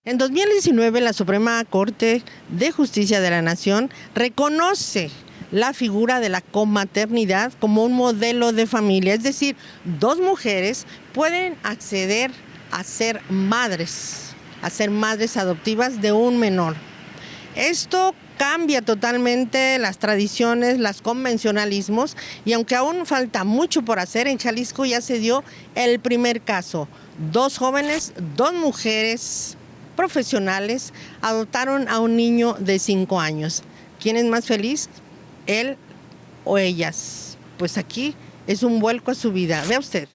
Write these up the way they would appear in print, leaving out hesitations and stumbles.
En 2019, la Suprema Corte de Justicia de la Nación reconoce la figura de la comaternidad como un modelo de familia, es decir, dos mujeres pueden acceder a ser madres adoptivas de un menor. Esto cambia totalmente las tradiciones, los convencionalismos, y aunque aún falta mucho por hacer, en Jalisco ya se dio el primer caso. Dos jóvenes, dos mujeres profesionales adoptaron a un niño de 5 años. ¿Quién es más feliz? ¿Él o ellas? Pues aquí es un vuelco a su vida. Vea usted.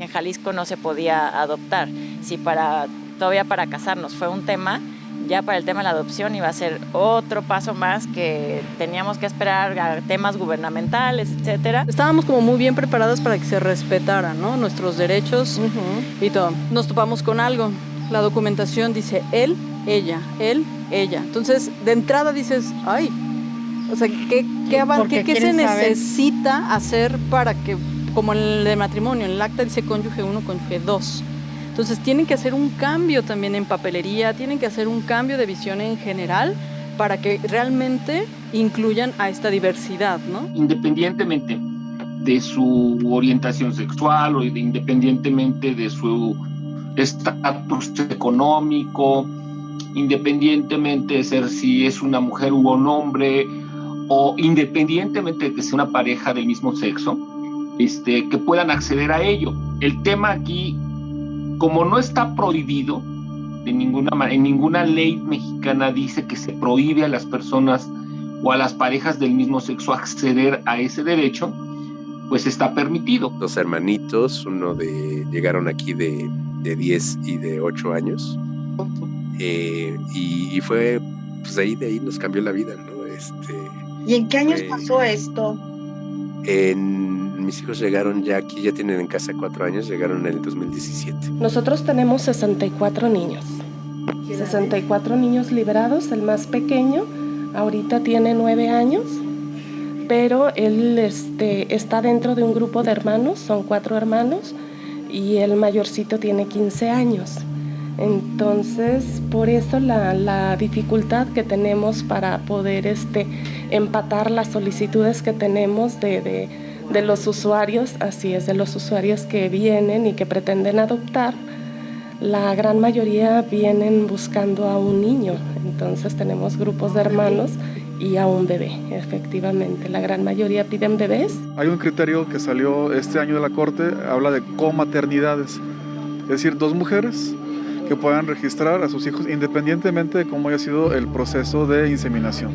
En Jalisco no se podía adoptar. Si todavía para casarnos fue un tema, ya para el tema de la adopción iba a ser otro paso más que teníamos que esperar a temas gubernamentales, etcétera. Estábamos como muy bien preparadas para que se respetaran, ¿no?, nuestros derechos y todo. Nos topamos con algo. La documentación dice él, ella, él, ella. Entonces, de entrada dices, ay, o sea, ¿qué se necesita hacer para que, como en el de matrimonio, en el acta dice cónyuge 1, cónyuge 2. Entonces tienen que hacer un cambio también en papelería, tienen que hacer un cambio de visión en general para que realmente incluyan a esta diversidad, ¿no? Independientemente de su orientación sexual o independientemente de su estatus económico, independientemente de ser si es una mujer u un hombre, o independientemente de que sea una pareja del mismo sexo, que puedan acceder a ello. El tema aquí, como no está prohibido de ninguna manera, en ninguna ley mexicana dice que se prohíbe a las personas o a las parejas del mismo sexo acceder a ese derecho, pues está permitido. Dos hermanitos, llegaron aquí de 10 y de 8 años, y fue, pues de ahí nos cambió la vida, ¿no? ¿Y en qué años pasó esto? Mis hijos llegaron ya aquí, ya tienen en casa 4 años, llegaron en el 2017. Nosotros tenemos 64 niños. 64 niños liberados, el más pequeño ahorita tiene 9 años, pero él está dentro de un grupo de hermanos, son 4 hermanos, y el mayorcito tiene 15 años. Entonces, por eso la dificultad que tenemos para poder empatar las solicitudes que tenemos de los usuarios, así es, de los usuarios que vienen y que pretenden adoptar. La gran mayoría vienen buscando a un niño, entonces tenemos grupos de hermanos y a un bebé, efectivamente. La gran mayoría piden bebés. Hay un criterio que salió este año de la Corte, habla de comaternidades, es decir, dos mujeres que puedan registrar a sus hijos independientemente de cómo haya sido el proceso de inseminación.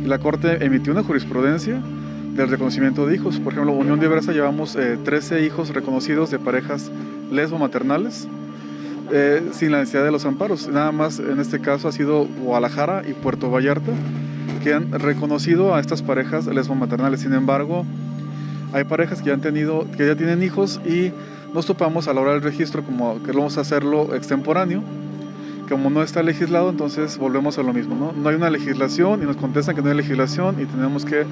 Y la Corte emitió una jurisprudencia del reconocimiento de hijos. Por ejemplo, Unión Diversa llevamos 13 hijos reconocidos de parejas lesbo-maternales sin la necesidad de los amparos. Nada más en este caso ha sido Guadalajara y Puerto Vallarta que han reconocido a estas parejas lesbo-maternales. Sin embargo, hay parejas que ya tienen hijos y nos topamos a la hora del registro como queremos hacerlo extemporáneo. Como no está legislado, entonces volvemos a lo mismo, ¿no? No hay una legislación y nos contestan que no hay legislación y tenemos que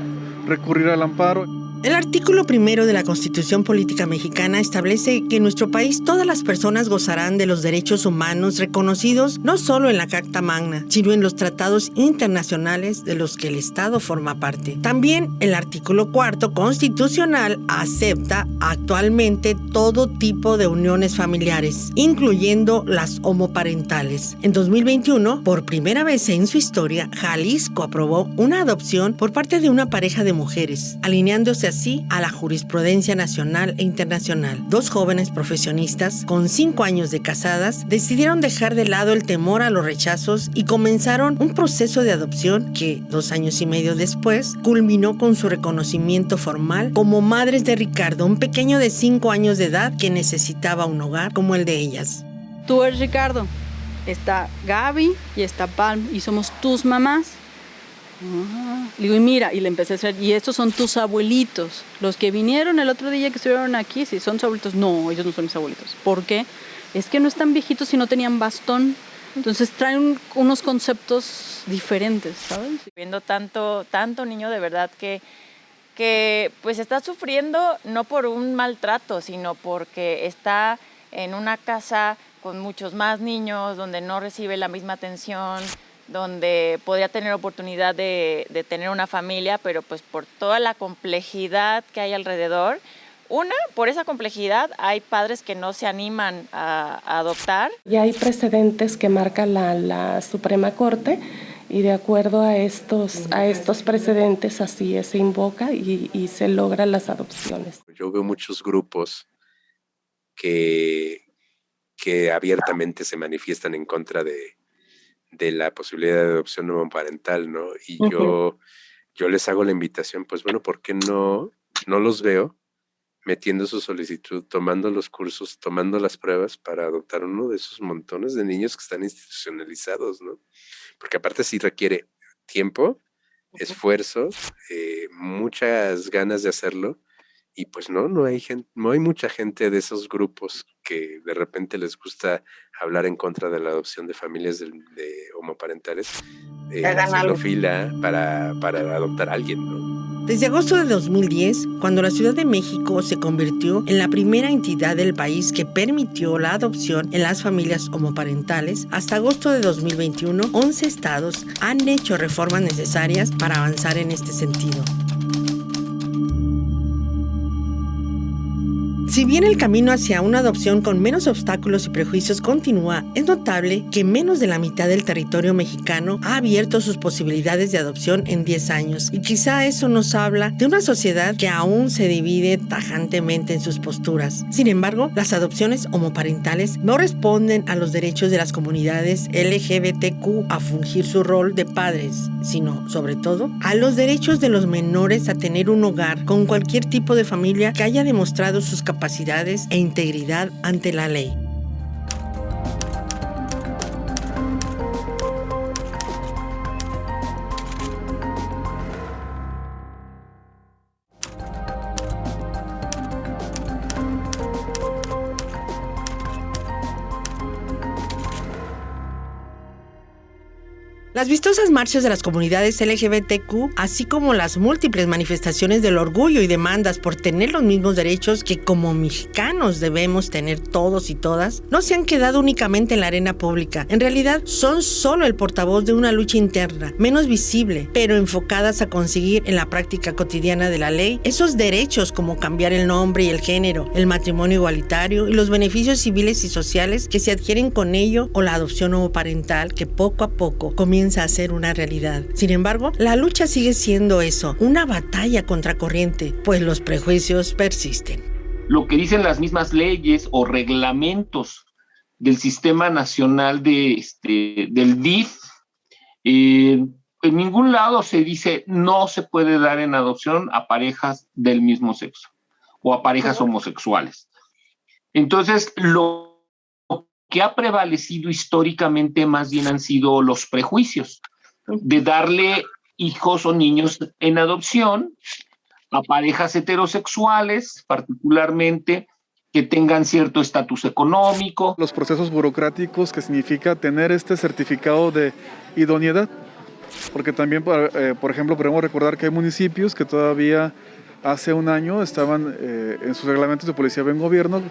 recurrir al amparo. El artículo 1 de la Constitución Política Mexicana establece que en nuestro país todas las personas gozarán de los derechos humanos reconocidos no solo en la Carta Magna, sino en los tratados internacionales de los que el Estado forma parte. También el artículo 4 constitucional acepta actualmente todo tipo de uniones familiares, incluyendo las homoparentales. En 2021, por primera vez en su historia, Jalisco aprobó una adopción por parte de una pareja de mujeres, alineándose así a la jurisprudencia nacional e internacional. Dos jóvenes profesionistas con 5 años de casadas decidieron dejar de lado el temor a los rechazos y comenzaron un proceso de adopción que 2 años y medio después culminó con su reconocimiento formal como madres de Ricardo, un pequeño de 5 años de edad que necesitaba un hogar como el de ellas. Tú eres Ricardo. está Gaby y está Palm y somos tus mamás. Le digo, y mira, y le empecé a decir, y estos son tus abuelitos, los que vinieron el otro día que estuvieron aquí, sí, son tus abuelitos. No, ellos no son mis abuelitos. ¿Por qué? Es que no están viejitos y no tenían bastón. Entonces traen unos conceptos diferentes, ¿sabes? Viendo tanto niño de verdad que pues está sufriendo no por un maltrato, sino porque está en una casa con muchos más niños, donde no recibe la misma atención, donde podría tener oportunidad de tener una familia, pero pues por toda la complejidad que hay alrededor. Por esa complejidad hay padres que no se animan a adoptar. Ya hay precedentes que marca la Suprema Corte y de acuerdo a estos precedentes así se invoca y se logran las adopciones. Yo veo muchos grupos que abiertamente se manifiestan en contra de la posibilidad de adopción homoparental, ¿no? Y yo les hago la invitación, pues bueno, ¿por qué no los veo metiendo su solicitud, tomando los cursos, tomando las pruebas para adoptar uno de esos montones de niños que están institucionalizados, ¿no? Porque aparte sí requiere tiempo, esfuerzo, muchas ganas de hacerlo, y pues no hay mucha gente de esos grupos que de repente les gusta hablar en contra de la adopción de familias de homoparentales, haciendo fila para adoptar a alguien, ¿no? Desde agosto de 2010, cuando la Ciudad de México se convirtió en la primera entidad del país que permitió la adopción en las familias homoparentales, hasta agosto de 2021, 11 estados han hecho reformas necesarias para avanzar en este sentido. Si bien el camino hacia una adopción con menos obstáculos y prejuicios continúa, es notable que menos de la mitad del territorio mexicano ha abierto sus posibilidades de adopción en 10 años, y quizá eso nos habla de una sociedad que aún se divide tajantemente en sus posturas. Sin embargo, las adopciones homoparentales no responden a los derechos de las comunidades LGBTQ a fungir su rol de padres, sino, sobre todo, a los derechos de los menores a tener un hogar con cualquier tipo de familia que haya demostrado sus capacidades e integridad ante la ley. Las vistosas marchas de las comunidades LGBTQ, así como las múltiples manifestaciones del orgullo y demandas por tener los mismos derechos que como mexicanos debemos tener todos y todas, no se han quedado únicamente en la arena pública. En realidad, son solo el portavoz de una lucha interna, menos visible, pero enfocadas a conseguir en la práctica cotidiana de la ley esos derechos como cambiar el nombre y el género, el matrimonio igualitario y los beneficios civiles y sociales que se adquieren con ello, o la adopción homoparental que poco a poco comienza a ser una realidad. Sin embargo, la lucha sigue siendo eso, una batalla contracorriente, pues los prejuicios persisten. Lo que dicen las mismas leyes o reglamentos del Sistema Nacional del DIF, en ningún lado se dice no se puede dar en adopción a parejas del mismo sexo o a parejas homosexuales. Entonces, lo que ha prevalecido históricamente más bien han sido los prejuicios de darle hijos o niños en adopción a parejas heterosexuales, particularmente que tengan cierto estatus económico. Los procesos burocráticos que significa tener este certificado de idoneidad, porque también, por ejemplo, podemos recordar que hay municipios que todavía hace un año estaban en sus reglamentos de policía en gobierno,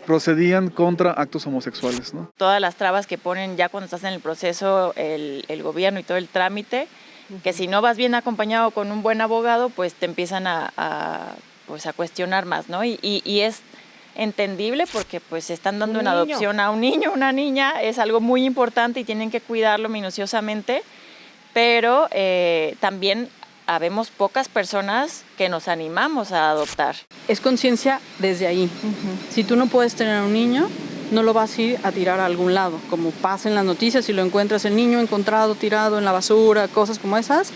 procedían contra actos homosexuales, ¿no? Todas las trabas que ponen ya cuando estás en el proceso, el gobierno y todo el trámite, que si no vas bien acompañado con un buen abogado, pues te empiezan a cuestionar más, ¿no? Y es entendible porque pues están dando en adopción a un niño, una niña, es algo muy importante y tienen que cuidarlo minuciosamente, pero también habemos pocas personas que nos animamos a adoptar. Es conciencia desde ahí. Si tú no puedes tener un niño, no lo vas a ir a tirar a algún lado, como pasa en las noticias, si lo encuentras el niño encontrado tirado en la basura, cosas como esas,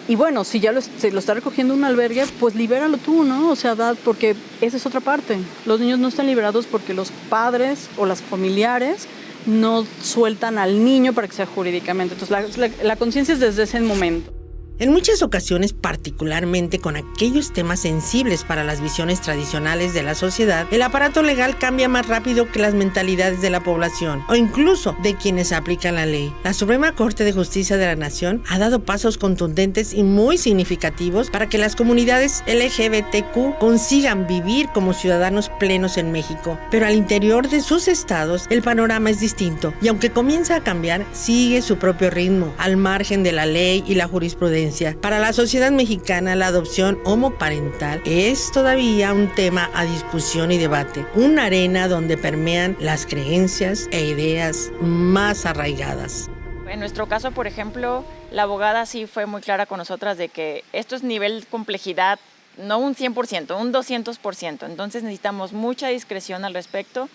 Y bueno, si ya se lo está recogiendo un albergue, pues libéralo tú, ¿no? O sea, porque esa es otra parte. Los niños no están liberados porque los padres o las familiares no sueltan al niño para que sea jurídicamente. Entonces, la conciencia es desde ese momento. En muchas ocasiones, particularmente con aquellos temas sensibles para las visiones tradicionales de la sociedad, el aparato legal cambia más rápido que las mentalidades de la población o incluso de quienes aplican la ley. La Suprema Corte de Justicia de la Nación ha dado pasos contundentes y muy significativos para que las comunidades LGBTQ consigan vivir como ciudadanos plenos en México, pero al interior de sus estados el panorama es distinto y aunque comienza a cambiar, sigue su propio ritmo, al margen de la ley y la jurisprudencia. Para la sociedad mexicana, la adopción homoparental es todavía un tema a discusión y debate, una arena donde permean las creencias e ideas más arraigadas. En nuestro caso, por ejemplo, la abogada sí fue muy clara con nosotras de que esto es nivel de complejidad, no un 100%, un 200%. Entonces necesitamos mucha discreción al respecto.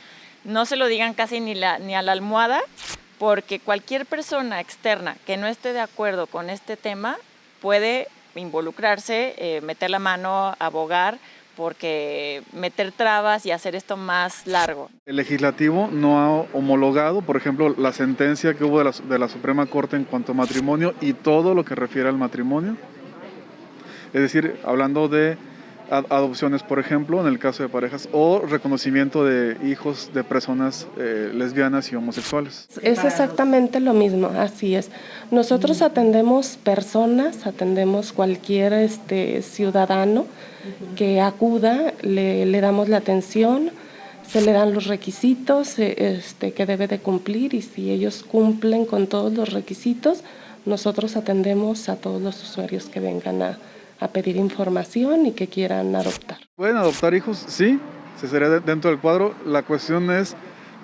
No se lo digan casi ni a la almohada, porque cualquier persona externa que no esté de acuerdo con este tema puede involucrarse, meter la mano, abogar, porque meter trabas y hacer esto más largo. El legislativo no ha homologado, por ejemplo, la sentencia que hubo de la Suprema Corte en cuanto a matrimonio y todo lo que refiere al matrimonio. Es decir, hablando de adopciones, por ejemplo, en el caso de parejas, o reconocimiento de hijos de personas lesbianas y homosexuales. Es exactamente lo mismo, así es. Nosotros atendemos personas, atendemos cualquier ciudadano que acuda, le damos la atención, se le dan los requisitos que debe de cumplir y si ellos cumplen con todos los requisitos, nosotros atendemos a todos los usuarios que vengan a pedir información y que quieran adoptar. ¿Pueden adoptar hijos? Sí, se sería dentro del cuadro. La cuestión es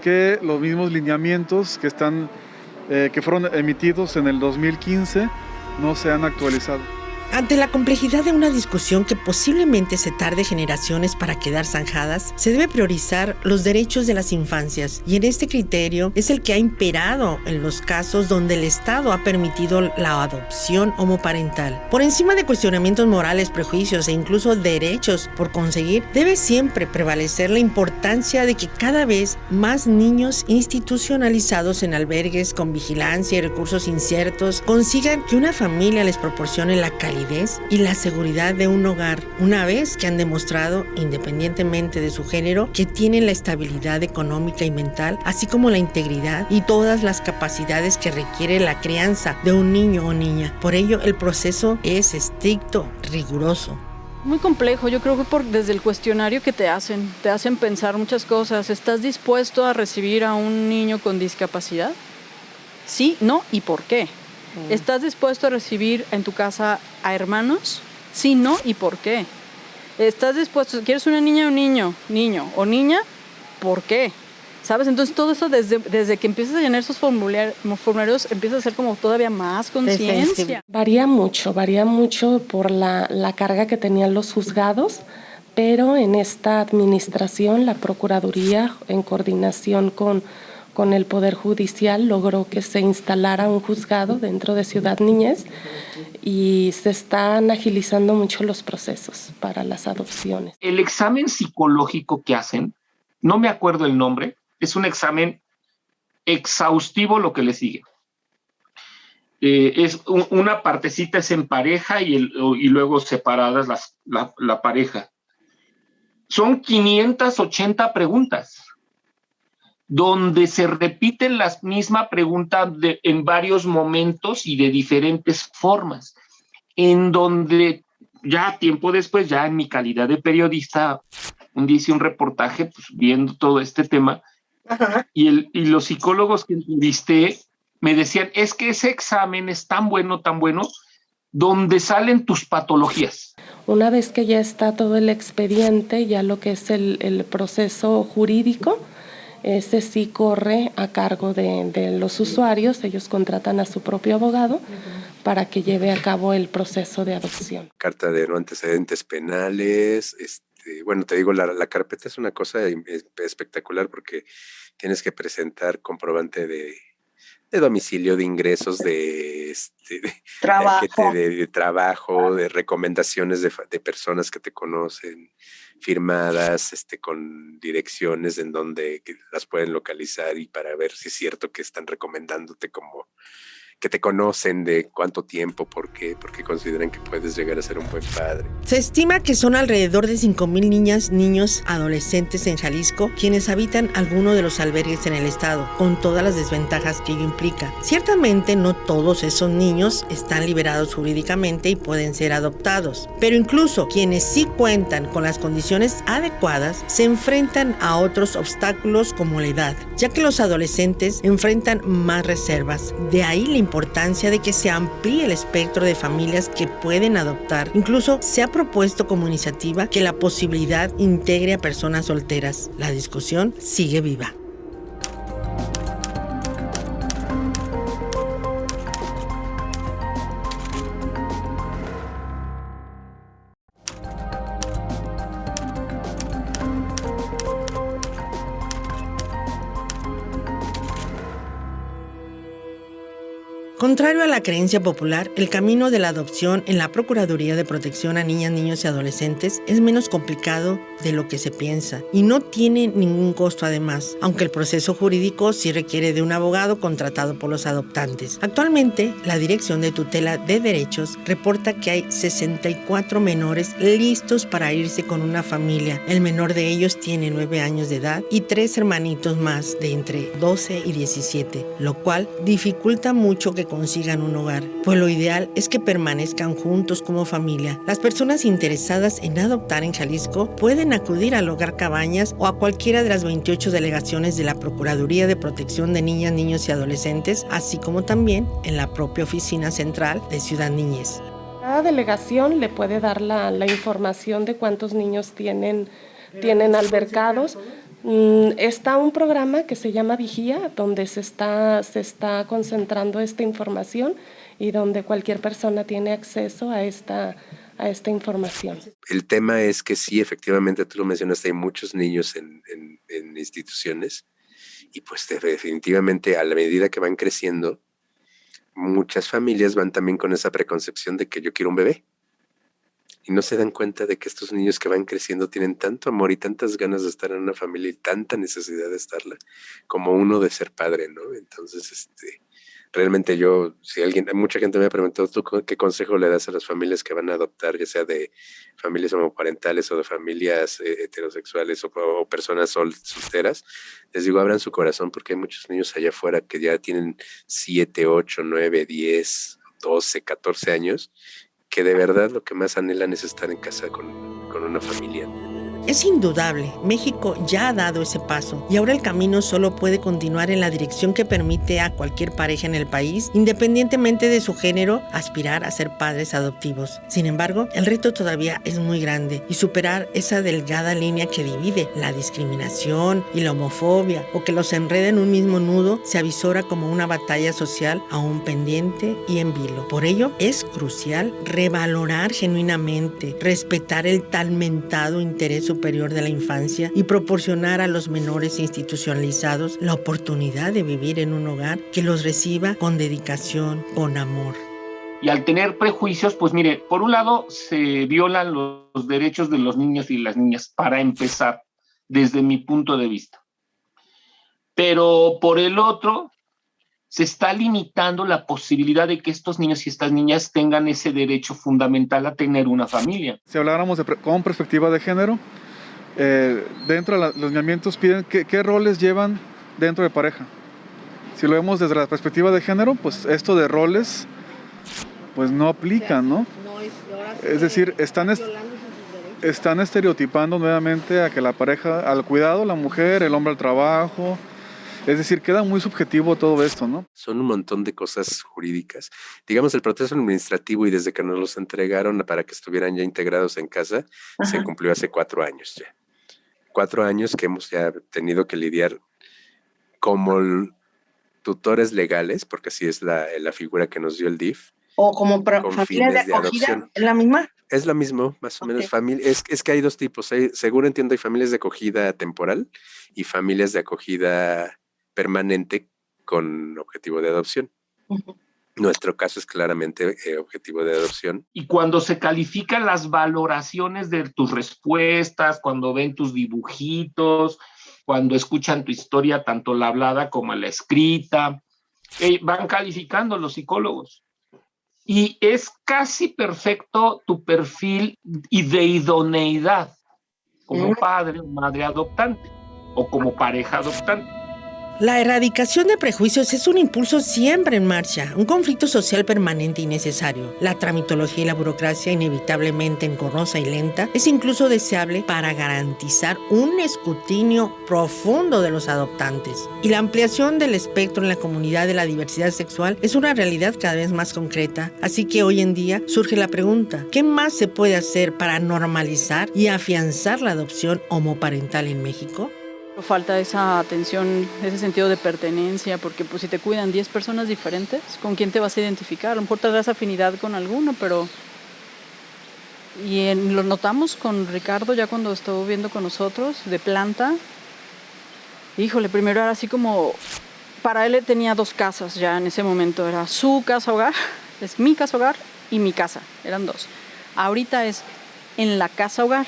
que los mismos lineamientos que fueron emitidos en el 2015 no se han actualizado. Ante la complejidad de una discusión que posiblemente se tarde generaciones para quedar zanjadas, se debe priorizar los derechos de las infancias y en este criterio es el que ha imperado en los casos donde el Estado ha permitido la adopción homoparental. Por encima de cuestionamientos morales, prejuicios e incluso derechos por conseguir, debe siempre prevalecer la importancia de que cada vez más niños institucionalizados en albergues con vigilancia y recursos inciertos consigan que una familia les proporcione la calidad y la seguridad de un hogar, una vez que han demostrado, independientemente de su género, que tienen la estabilidad económica y mental, así como la integridad y todas las capacidades que requiere la crianza de un niño o niña. Por ello, el proceso es estricto, riguroso. Muy complejo, yo creo que desde el cuestionario que te hacen pensar muchas cosas. ¿Estás dispuesto a recibir a un niño con discapacidad? Sí, no, ¿y por qué? ¿Estás dispuesto a recibir en tu casa a hermanos? Sí, no, ¿y por qué? ¿Estás dispuesto? ¿Quieres una niña o un niño o niña? ¿Por qué? ¿Sabes? Entonces todo eso desde que empiezas a llenar esos formularios empieza a ser como todavía más conciencia. Varía mucho por la carga que tenían los juzgados, pero en esta administración la Procuraduría, en coordinación con el Poder Judicial, logró que se instalara un juzgado dentro de Ciudad Niñez y se están agilizando mucho los procesos para las adopciones. El examen psicológico que hacen, no me acuerdo el nombre, es un examen exhaustivo lo que le sigue. Es una partecita es en pareja y luego separadas la pareja. Son 580 preguntas, donde se repiten las mismas preguntas en varios momentos y de diferentes formas, en donde ya tiempo después, ya en mi calidad de periodista, un día hice un reportaje pues, viendo todo este tema, y los psicólogos que entrevisté me decían, es que ese examen es tan bueno, donde salen tus patologías. Una vez que ya está todo el expediente, ya lo que es el proceso jurídico, ese sí corre a cargo de los usuarios, ellos contratan a su propio abogado para que lleve a cabo el proceso de adopción. Carta de no antecedentes penales, bueno, te digo, la carpeta es una cosa espectacular porque tienes que presentar comprobante de de domicilio, de ingresos, de Trabajo. de trabajo, de recomendaciones de personas que te conocen, firmadas, con direcciones en donde que las pueden localizar y para ver si es cierto que están recomendándote como que te conocen de cuánto tiempo, porque consideran que puedes llegar a ser un buen padre. Se estima que son alrededor de 5,000 niñas, niños, adolescentes en Jalisco quienes habitan alguno de los albergues en el estado, con todas las desventajas que ello implica. Ciertamente no todos esos niños están liberados jurídicamente y pueden ser adoptados, pero incluso quienes sí cuentan con las condiciones adecuadas se enfrentan a otros obstáculos como la edad, ya que los adolescentes enfrentan más reservas. De ahí la importancia de que se amplíe el espectro de familias que pueden adoptar. Incluso se ha propuesto como iniciativa que la posibilidad integre a personas solteras. La discusión sigue viva. Contrario a la creencia popular, el camino de la adopción en la Procuraduría de Protección a Niñas, Niños y Adolescentes es menos complicado de lo que se piensa y no tiene ningún costo además, aunque el proceso jurídico sí requiere de un abogado contratado por los adoptantes. Actualmente, la Dirección de Tutela de Derechos reporta que hay 64 menores listos para irse con una familia. El menor de ellos tiene 9 años de edad y 3 hermanitos más de entre 12 y 17, lo cual dificulta mucho que consigan un hogar, pues lo ideal es que permanezcan juntos como familia. Las personas interesadas en adoptar en Jalisco pueden acudir al Hogar Cabañas o a cualquiera de las 28 delegaciones de la Procuraduría de Protección de Niñas, Niños y Adolescentes, así como también en la propia oficina central de Ciudad Niñez. Cada delegación le puede dar la información de cuántos niños tienen albergados. Está un programa que se llama Vigía, donde se está concentrando esta información y donde cualquier persona tiene acceso a esta información. El tema es que sí, efectivamente, tú lo mencionaste, hay muchos niños en instituciones y pues definitivamente a la medida que van creciendo, muchas familias van también con esa preconcepción de que yo quiero un bebé. Y no se dan cuenta de que estos niños que van creciendo tienen tanto amor y tantas ganas de estar en una familia y tanta necesidad de estarla como uno de ser padre, ¿no? Entonces, realmente mucha gente me ha preguntado, ¿tú qué consejo le das a las familias que van a adoptar, ya sea de familias homoparentales o de familias heterosexuales o personas solteras? Les digo, abran su corazón porque hay muchos niños allá afuera que ya tienen 7, 8, 9, 10, 12, 14 años que de verdad lo que más anhelan es estar en casa con una familia. Es indudable, México ya ha dado ese paso y ahora el camino solo puede continuar en la dirección que permite a cualquier pareja en el país, independientemente de su género, aspirar a ser padres adoptivos. Sin embargo, el reto todavía es muy grande y superar esa delgada línea que divide la discriminación y la homofobia o que los enreda en un mismo nudo se avisora como una batalla social aún pendiente y en vilo. Por ello, es crucial revalorar genuinamente, respetar el tan mentado interés superior de la infancia y proporcionar a los menores institucionalizados la oportunidad de vivir en un hogar que los reciba con dedicación, con amor. Y al tener prejuicios, pues mire, por un lado se violan los derechos de los niños y las niñas, para empezar, desde mi punto de vista. Pero por el otro, se está limitando la posibilidad de que estos niños y estas niñas tengan ese derecho fundamental a tener una familia. Si habláramos con perspectiva de género, dentro de los lineamientos piden qué roles llevan dentro de pareja. Si lo vemos desde la perspectiva de género, pues esto de roles pues no aplican, ¿no? Es decir, están estereotipando nuevamente a que la pareja al cuidado, la mujer, el hombre al trabajo. Es decir, queda muy subjetivo todo esto, ¿no? Son un montón de cosas jurídicas. Digamos, el proceso administrativo y desde que nos los entregaron para que estuvieran ya integrados en casa, se cumplió hace 4 años ya. 4 años que hemos ya tenido que lidiar como tutores legales, porque así es la figura que nos dio el DIF. O como familia de acogida, ¿es la misma? Es lo mismo, más o menos. Es que hay 2 tipos. Seguro entiendo, hay familias de acogida temporal y familias de acogida permanente con objetivo de adopción. Nuestro caso es claramente objetivo de adopción. Y cuando se califican las valoraciones de tus respuestas, cuando ven tus dibujitos, cuando escuchan tu historia, tanto la hablada como la escrita, van calificando los psicólogos. Y es casi perfecto tu perfil de idoneidad como padre o madre adoptante o como pareja adoptante. La erradicación de prejuicios es un impulso siempre en marcha, un conflicto social permanente y necesario. La tramitología y la burocracia, inevitablemente engorrosa y lenta, es incluso deseable para garantizar un escrutinio profundo de los adoptantes. Y la ampliación del espectro en la comunidad de la diversidad sexual es una realidad cada vez más concreta. Así que hoy en día surge la pregunta, ¿qué más se puede hacer para normalizar y afianzar la adopción homoparental en México? Falta esa atención, ese sentido de pertenencia, porque pues si te cuidan 10 personas diferentes, ¿con quién te vas a identificar? A lo mejor tendrás afinidad con alguno, pero... lo notamos con Ricardo ya cuando estuvo viendo con nosotros, de planta. Híjole, primero era así como... Para él tenía 2 casas ya en ese momento, era su casa hogar, es mi casa hogar y mi casa, eran 2. Ahorita es en la casa hogar.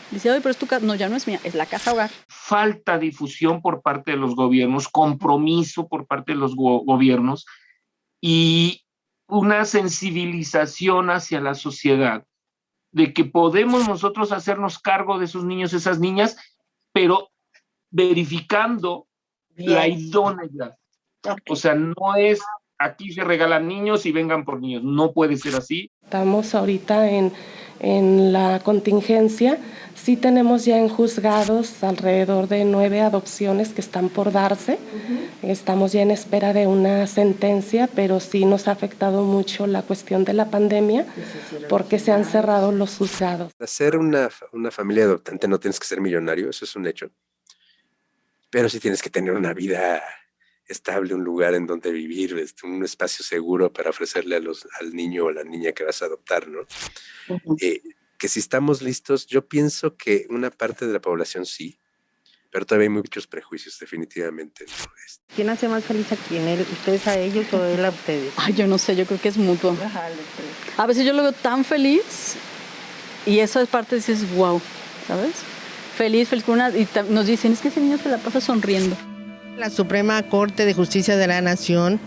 Dice, oye, pero es tu casa. No, ya no es mía, es la casa hogar. Falta difusión por parte de los gobiernos, compromiso por parte de los gobiernos y una sensibilización hacia la sociedad de que podemos nosotros hacernos cargo de esos niños, esas niñas, pero verificando la idoneidad. O sea, no es aquí se regalan niños y vengan por niños, no puede ser así. Estamos ahorita en la contingencia. Sí tenemos ya en juzgados alrededor de 9 adopciones que están por darse. Estamos ya en espera de una sentencia, pero sí nos ha afectado mucho la cuestión de la pandemia porque se han cerrado los juzgados. Hacer una familia adoptante no tienes que ser millonario, eso es un hecho. Pero sí tienes que tener una vida estable, un lugar en donde vivir, un espacio seguro para ofrecerle al niño o la niña que vas a adoptar, ¿no? Que si estamos listos, yo pienso que una parte de la población sí, pero todavía hay muchos prejuicios, definitivamente, ¿no? ¿Quién hace más feliz a quién? ¿Ustedes a ellos o él a ustedes? Ay, yo no sé, yo creo que es mutuo. A veces yo lo veo tan feliz y esa parte dices, wow, ¿sabes? Feliz, y nos dicen, es que ese niño se la pasa sonriendo. La Suprema Corte de Justicia de la Nación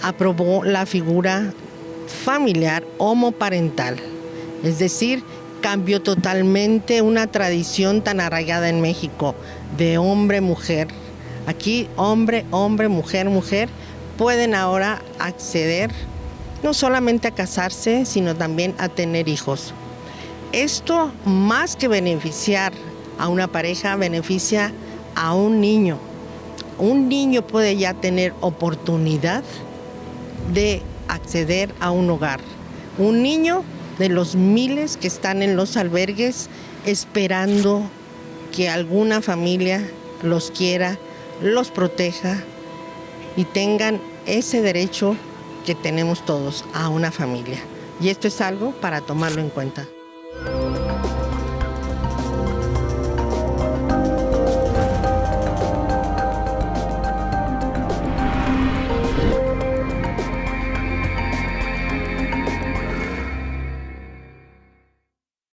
aprobó la figura familiar homoparental. Es decir, cambió totalmente una tradición tan arraigada en México de hombre-mujer. Aquí hombre, mujer pueden ahora acceder no solamente a casarse, sino también a tener hijos. Esto, más que beneficiar a una pareja, beneficia a un niño. Un niño puede ya tener oportunidad de acceder a un hogar. Un niño de los miles que están en los albergues esperando que alguna familia los quiera, los proteja y tengan ese derecho que tenemos todos a una familia. Y esto es algo para tomarlo en cuenta.